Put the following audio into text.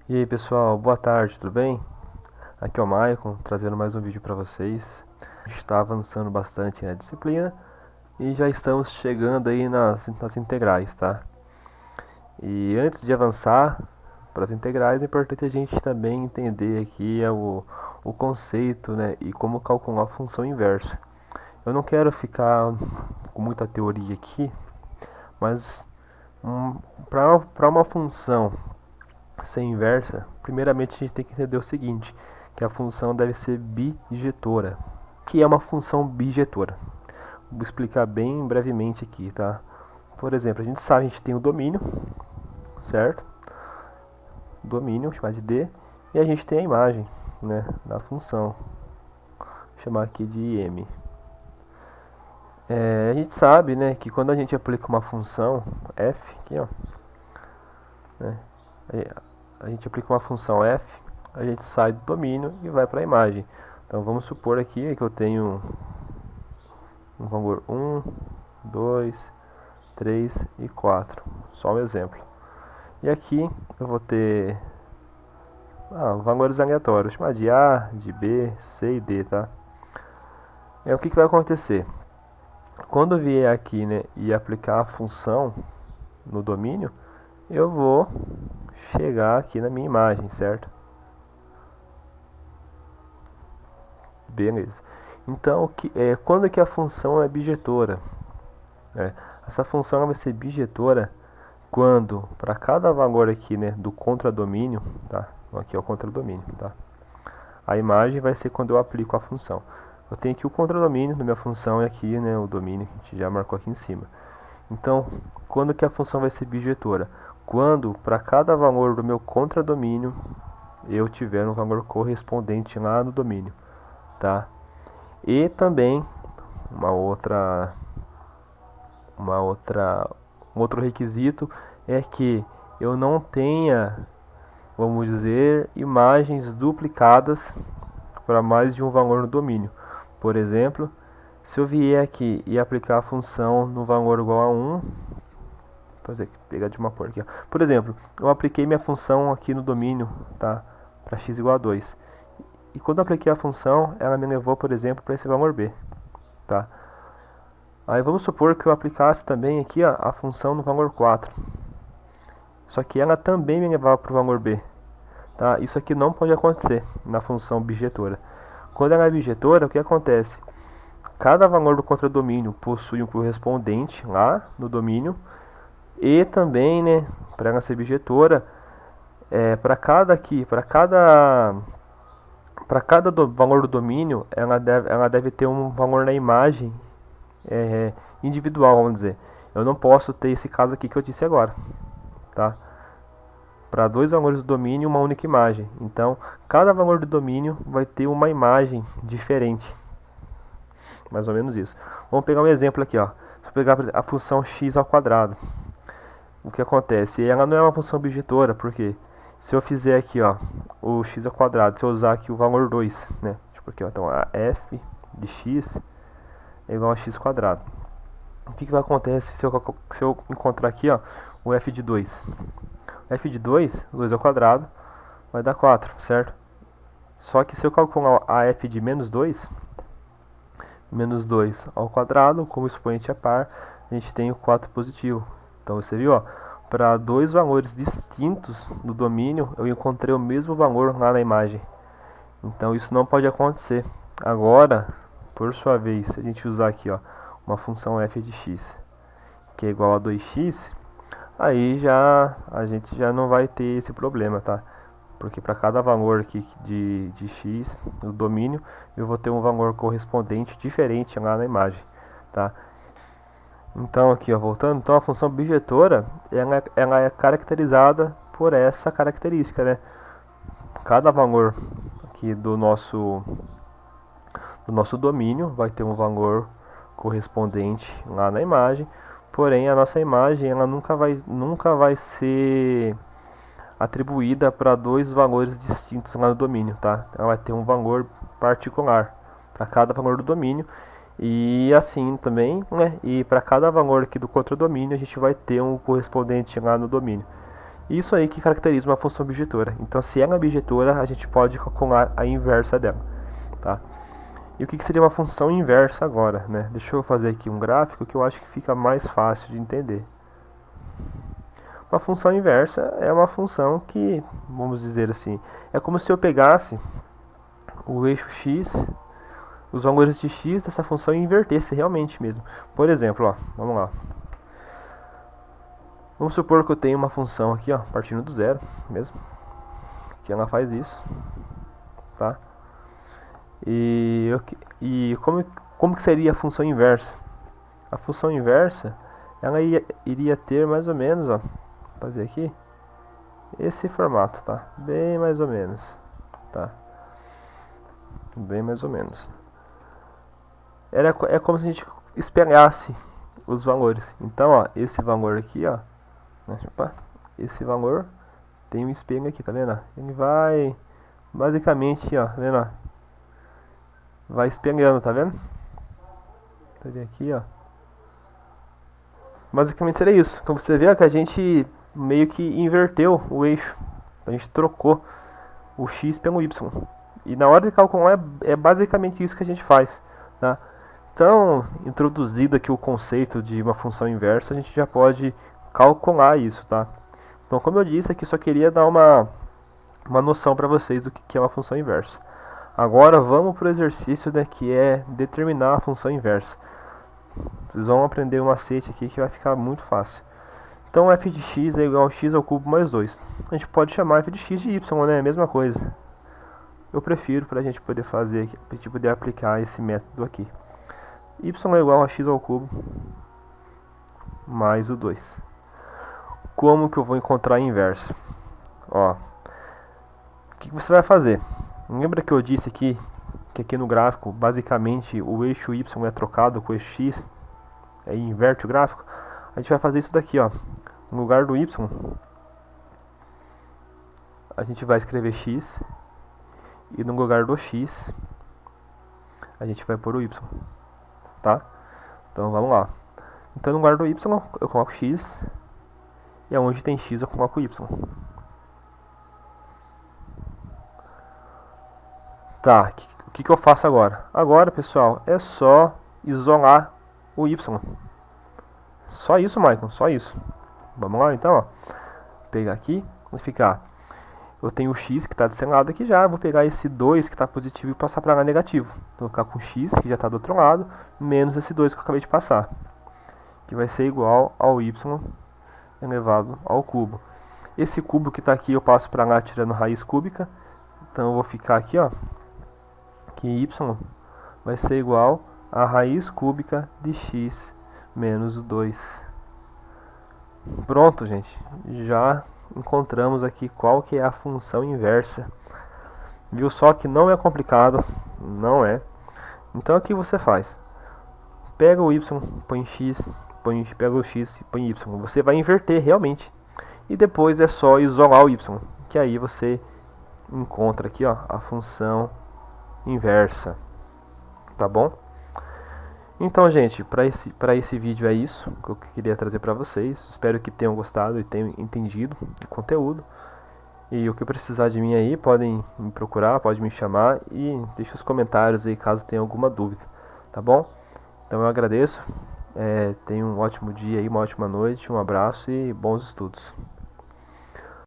E aí pessoal, boa tarde, tudo bem? Aqui é o Maicon, trazendo mais um vídeo para vocês. A gente está avançando bastante na disciplina e já estamos chegando aí nas integrais, tá? E antes de avançar para as integrais, é importante a gente também entender aqui o conceito, né, e como calcular a função inversa. Eu não quero ficar com muita teoria aqui, mas para uma função ser inversa, primeiramente a gente tem que entender o seguinte, que a função deve ser bijetora. O que é uma função bijetora? Vou explicar bem brevemente aqui, tá? Por exemplo, a gente sabe, a gente tem o domínio, certo? Domínio, chamar de D, e a gente tem a imagem, né, da função. Vou chamar aqui de M. A gente sabe, né, que quando a gente aplica uma função f, aqui, ó, né, a gente aplica uma função f, a gente sai do domínio e vai para a imagem. Então vamos supor aqui que eu tenho um valor 1, 2, 3 e 4. Só um exemplo. E aqui eu vou ter valores aleatórios, chamar de A, de B, C e D, tá? O que vai acontecer? Quando eu vier aqui, né, e aplicar a função no domínio, eu vou chegar aqui na minha imagem, certo? Beleza. Então, quando que a função é bijetora? Essa função vai ser bijetora quando, para cada valor aqui, né, do contradomínio, tá? Aqui é o contradomínio, tá? A imagem vai ser quando eu aplico a função. Eu tenho aqui o contradomínio da minha função e aqui, né, o domínio que a gente já marcou aqui em cima. Então, quando que a função vai ser bijetora? Quando, para cada valor do meu contradomínio, eu tiver um valor correspondente lá no domínio, tá? E também um outro requisito é que eu não tenha, vamos dizer, imagens duplicadas para mais de um valor no domínio. Por exemplo, se eu vier aqui e aplicar a função no valor igual a 1, vou pegar de uma cor aqui, ó. Por exemplo, eu apliquei minha função aqui no domínio, tá? Para x igual a 2. E quando eu apliquei a função, ela me levou, por exemplo, para esse valor b, tá? Aí vamos supor que eu aplicasse também aqui, ó, a função no valor 4. Só que ela também me levava para o valor b, tá? Isso aqui não pode acontecer na função bijetora. Quando ela é bijetora, o que acontece? Cada valor do contradomínio possui um correspondente lá no domínio e também, né, para ela ser bijetora, para cada valor do domínio, ela deve ter um valor na imagem individual, vamos dizer. Eu não posso ter esse caso aqui que eu disse agora, tá? Para dois valores do domínio, uma única imagem. Então, cada valor do domínio vai ter uma imagem diferente. Mais ou menos isso. Vamos pegar um exemplo aqui, ó. Se eu pegar a função x ao quadrado, o que acontece? Ela não é uma função bijetora, porque se eu fizer aqui, ó, o x ao quadrado, se eu usar aqui o valor 2, né? Tipo aqui, ó, então a f de x é igual a x quadrado. O que vai acontecer se eu encontrar aqui, ó, o f de 2? F de 2, 2 ao quadrado, vai dar 4, certo? Só que se eu calcular a f de menos 2 ao quadrado, como expoente a par, a gente tem o 4 positivo. Então você viu, ó, para dois valores distintos do domínio, eu encontrei o mesmo valor lá na imagem. Então isso não pode acontecer. Agora, por sua vez, se a gente usar aqui, ó, uma função f de x, que é igual a 2x, aí a gente já não vai ter esse problema, tá? Porque para cada valor aqui de x do domínio, eu vou ter um valor correspondente diferente lá na imagem, tá? Então aqui, ó, voltando, então a função bijetora, ela é caracterizada por essa característica, né? Cada valor aqui do nosso domínio vai ter um valor correspondente lá na imagem, porém a nossa imagem ela nunca vai ser atribuída para dois valores distintos lá no domínio, tá? Ela vai ter um valor particular para cada valor do domínio e assim também, né? E para cada valor aqui do contradomínio a gente vai ter um correspondente lá no domínio. Isso aí que caracteriza uma função objetora. Então, se é uma objetora, a gente pode calcular a inversa dela, tá? E o que seria uma função inversa agora, né? Deixa eu fazer aqui um gráfico que eu acho que fica mais fácil de entender. Uma função inversa é uma função que, vamos dizer assim, é como se eu pegasse o eixo x, os valores de x dessa função e invertesse realmente mesmo. Por exemplo, ó, vamos lá. Vamos supor que eu tenho uma função aqui, ó, partindo do zero mesmo, que ela faz isso, tá? E como que seria a função inversa? A função inversa, ela iria ter mais ou menos, ó, vou fazer aqui, esse formato, tá? Bem mais ou menos, tá? Bem mais ou menos. É como se a gente espelhasse os valores. Então, ó, esse valor aqui, ó, opa, esse valor tem um espelho aqui, tá vendo? Ele vai basicamente, ó, tá vendo? Vai espelhando, tá vendo? Tá vendo aqui, ó. Basicamente seria isso. Então você vê que a gente meio que inverteu o eixo. A gente trocou o x pelo y. E na hora de calcular é basicamente isso que a gente faz, tá? Então, introduzido aqui o conceito de uma função inversa, a gente já pode calcular isso, tá? Então, como eu disse aqui, só queria dar uma noção para vocês do que é uma função inversa. Agora vamos para o exercício, né, que é determinar a função inversa. Vocês vão aprender um macete aqui que vai ficar muito fácil. Então f de x é igual a x ao cubo mais 2. A gente pode chamar f de x de y, né? É a mesma coisa. Eu prefiro para a gente poder fazer, para a gente poder aplicar esse método aqui. Y é igual a x ao cubo mais o 2. Como que eu vou encontrar a inversa? Ó, o que você vai fazer? Lembra que eu disse aqui que aqui no gráfico, basicamente, o eixo y é trocado com o eixo x, aí inverte o gráfico? A gente vai fazer isso daqui, ó. No lugar do y, a gente vai escrever x, e no lugar do x, a gente vai pôr o y, tá? Então vamos lá. Então no lugar do y, eu coloco x, e onde tem x eu coloco y. Tá, o que eu faço agora? Agora, pessoal, é só isolar o y. Só isso, Michael, só isso. Vamos lá, então, ó. Pegar aqui, vai ficar... Eu tenho o x que está desse lado aqui já, vou pegar esse 2 que está positivo e passar para lá negativo. Vou ficar com x, que já está do outro lado, menos esse 2 que eu acabei de passar. Que vai ser igual ao y elevado ao cubo. Esse cubo que está aqui eu passo para lá tirando raiz cúbica. Então eu vou ficar aqui, ó, que y vai ser igual a raiz cúbica de x menos o 2. Pronto, gente. Já encontramos aqui qual que é a função inversa. Viu só que não é complicado, não é. Então o que você faz? Pega o y, põe x, pega o x e põe y. Você vai inverter realmente. E depois é só isolar o y, que aí você encontra aqui, ó, a função inversa. Tá bom? Então, gente, para esse vídeo é isso que eu queria trazer para vocês. Espero que tenham gostado e tenham entendido o conteúdo. E o que precisar de mim aí, podem me procurar, podem me chamar e deixe os comentários aí caso tenha alguma dúvida, tá bom? Então eu agradeço, tenha um ótimo dia aí, uma ótima noite, um abraço e bons estudos.